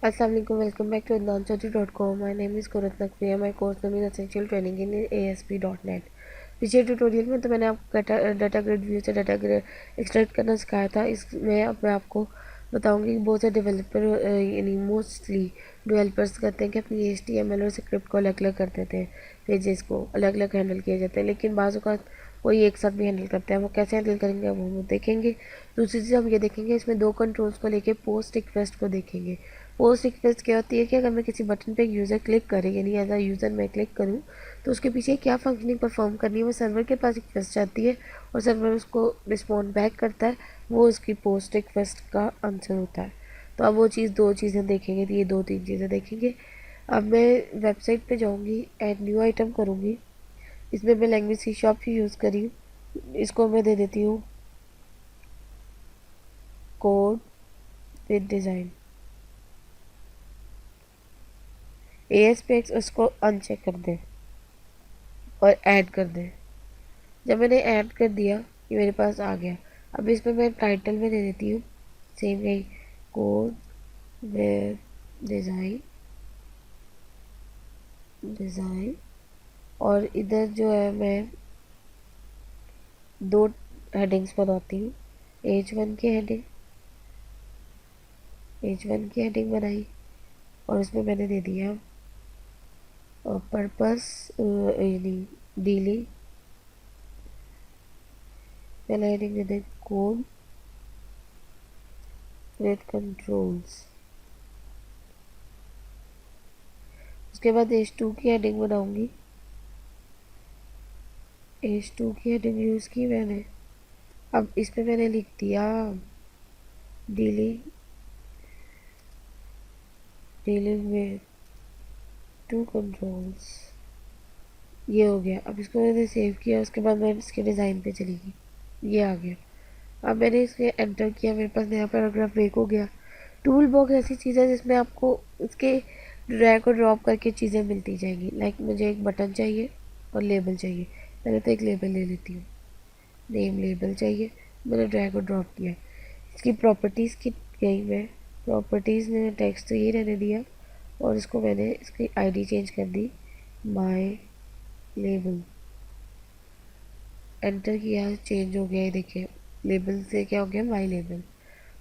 Assalamualaikum, welcome back to adnanchaudhary.com. My name is Kurat Naqviya. My course name is Essential Training in ASP.NET. पिछले tutorial में तो मैंने आपको data grid view से data grid extract करना सिखाया था। इसमें अब मैं आपको बताऊंगी कि बहुत से डेवलपर यानी मोस्टली डेवलपर्स करते हैं कि अपनी HTML और स्क्रिप्ट को अलग अलग कर देते हैं, पेजेस को अलग अलग हैंडल किए जाते हैं, लेकिन बाज़ औक़ात कोई एक साथ भी हैंडल करते हैं। वो कैसे हैंडल करेंगे अब हम देखेंगे। दूसरी चीज़ हम ये देखेंगे, इसमें दो कंट्रोल्स को लेके पोस्ट रिक्वेस्ट को देखेंगे। पोस्ट रिक्वेस्ट क्या होती है कि अगर मैं किसी बटन पे यूज़र क्लिक करे, यानी एज अ यूज़र मैं क्लिक करूँ, तो उसके पीछे क्या फंक्शनिंग परफॉर्म करनी है वो सर्वर के पास रिक्वेस्ट जाती है और सर्वर उसको रिस्पॉन्ड बैक करता है। वो उसकी पोस्ट रिक्वेस्ट का आंसर होता है। तो अब वो चीज़ दो चीज़ें देखेंगे, तो ये दो तीन चीज़ें देखेंगे। अब मैं वेबसाइट पे जाऊँगी, ऐड न्यू आइटम करूँगी। इसमें मैं लैंग्वेज C# ही यूज़ करी। इसको मैं दे देती हूँ कोड विद डिज़ाइन ASPX। उसको अनचेक कर दें और ऐड कर दें। जब मैंने ऐड कर दिया, ये मेरे पास आ गया। अब इसमें मैं टाइटल में दे देती हूँ सेम यही, कोड विद डिज़ाइन। और इधर जो है मैं दो हेडिंग्स बनाती हूँ। H1 की हेडिंग बनाई और उसमें मैंने दे दिया पर्पस यानी डीलिंग। पहला हेडिंग दे दें कोड विद कंट्रोल्स। उसके बाद H2 की हेडिंग बनाऊंगी। H2 की हेडिंग यूज़ की मैंने। अब इस पे मैंने लिख दिया डीलिंग विद टू कंट्रोल्स। ये हो गया। अब इसको मैंने सेव किया। उसके बाद मैं इसके डिज़ाइन पे चली गई, ये आ गया। अब मैंने इसके एंटर किया, मेरे पास नया पैराग्राफ ब्रेक हो गया। टूल बॉक्स ऐसी चीज़ है जिसमें आपको इसके ड्रैग और ड्रॉप करके चीज़ें मिलती जाएंगी। लाइक मुझे एक बटन चाहिए और लेबल चाहिए। पहले तो एक लेबल ले लेती हूँ, नेम लेबल चाहिए। मैंने ड्रैग और ड्रॉप किया। इसकी प्रॉपर्टीज़ की गई मैं, प्रॉपर्टीज़ में टेक्स्ट तो ये रहने दिया और इसको मैंने इसकी ID चेंज कर दी माय लेबल। एंटर किया, चेंज हो गया। ये देखिए, लेबल से क्या हो गया, माय लेबल।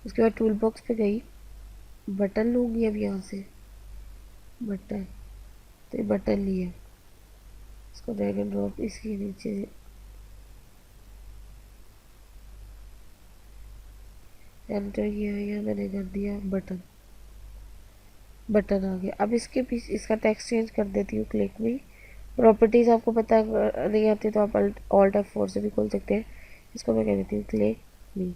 उसके बाद टूल बॉक्स पे गई, बटन लूँगी अब यहाँ से, बटन। तो ये बटन लिया, इसको ड्रैग एंड ड्रॉप इसके नीचे एंटर किया, या मैंने कर दिया बटन। बटन आ गया। अब इसके पीछे इसका टेक्स्ट चेंज कर देती हूँ क्लिक में। प्रॉपर्टीज़ आपको पता नहीं आती तो आप Alt F4 से भी खोल सकते हैं। इसको मैं कह देती हूँ क्लिक मी।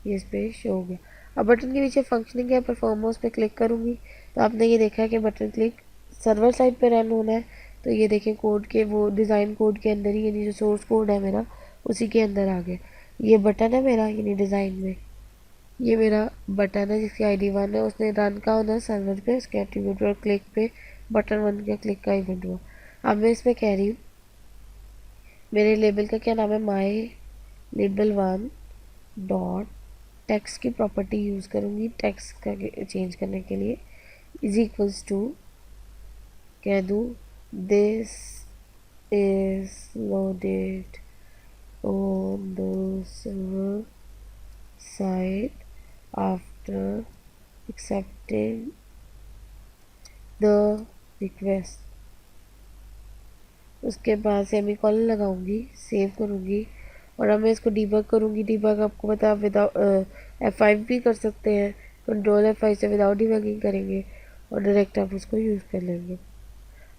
ये इस पर शो हो गया। अब बटन के नीचे फंक्शनिंग है, परफॉर्म उस पर क्लिक करूँगी तो आपने ये देखा है कि बटन क्लिक सर्वर साइड पे रन होना है। तो ये देखें, कोड के वो डिज़ाइन कोड के अंदर ही, यानी जो सोर्स कोड है मेरा उसी के अंदर आ गया। ये बटन है मेरा, यानी डिज़ाइन में ये मेरा बटन है जिसकी ID 1 है। उसने रन का होना है सर्वर पे, उसके एट्रीब्यूट और क्लिक पे बटन 1 का क्लिक का इवेंट हुआ। अब मैं इसमें कह रही हूँ मेरे लेबल का क्या नाम है, माय लेबल 1 डॉट टेक्स्ट की प्रॉपर्टी यूज़ करूँगी टेक्स्ट का चेंज करने के लिए। इज इक्वल्स टू कह दूँ this is loaded on the server side after accepting the request। उसके बाद सेमीकोलन लगाऊंगी, सेव करूंगी और अब मैं इसको डीबग करूंगी। डीबग आपको पता है विदाउट F5 भी कर सकते हैं, कंट्रोल F5 से विदाउट डीबगिंग करेंगे और डायरेक्ट आप उसको यूज़ कर लेंगे।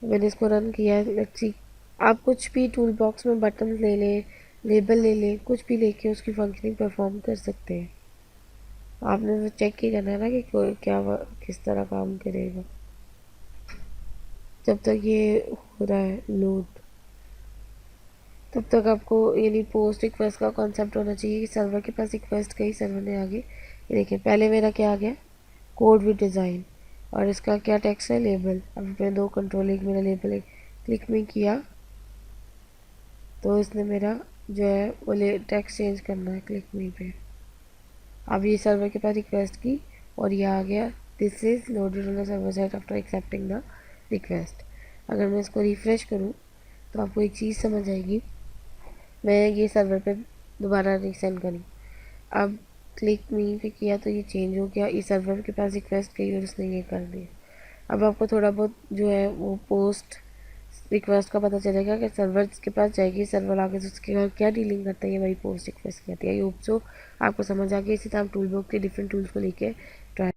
मैंने इसको रन किया। लेट्स सी, आप कुछ भी टूल बॉक्स में बटन ले लें, लेबल ले लें, कुछ भी लेके उसकी फंक्शनिंग परफॉर्म कर सकते हैं। आपने तो चेक ही करना है ना कि कोई क्या किस तरह काम करेगा। जब तक ये हो रहा है लोड, तब तक आपको यानी पोस्ट रिक्वेस्ट का कॉन्सेप्ट होना चाहिए कि सर्वर के पास रिक्वेस्ट गई, सर्वर ने आगे ये देखिए पहले मेरा क्या आ गया, कोड विद डिज़ाइन, और इसका क्या टेक्स्ट है, लेबल। अब मैंने दो कंट्रोल, एक मेरा लेबल, एक क्लिक में किया तो इसने मेरा जो है वो टेक्स्ट चेंज करना है क्लिक में पे। अब ये सर्वर के पास रिक्वेस्ट की और ये आ गया this is loaded on the server side after accepting the request. अगर मैं इसको रिफ़्रेश करूँ तो आपको एक चीज़ समझ आएगी। मैं ये सर्वर पे दोबारा रीसेंड करूँ, अब क्लिक मी पे किया तो ये चेंज हो गया, इस सर्वर के पास रिक्वेस्ट गई और उसने ये कर दिया। अब आपको थोड़ा बहुत जो है वो पोस्ट रिक्वेस्ट का पता चलेगा कि सर्वर के पास जाएगी, सर्वर आगे से उसके बाद क्या डीलिंग करता है, ये वही पोस्ट रिक्वेस्ट की आती है। आई होप सो आपको समझ आ गया। इसी तरह आप टूल बॉक्स के डिफरेंट टूल्स को लेके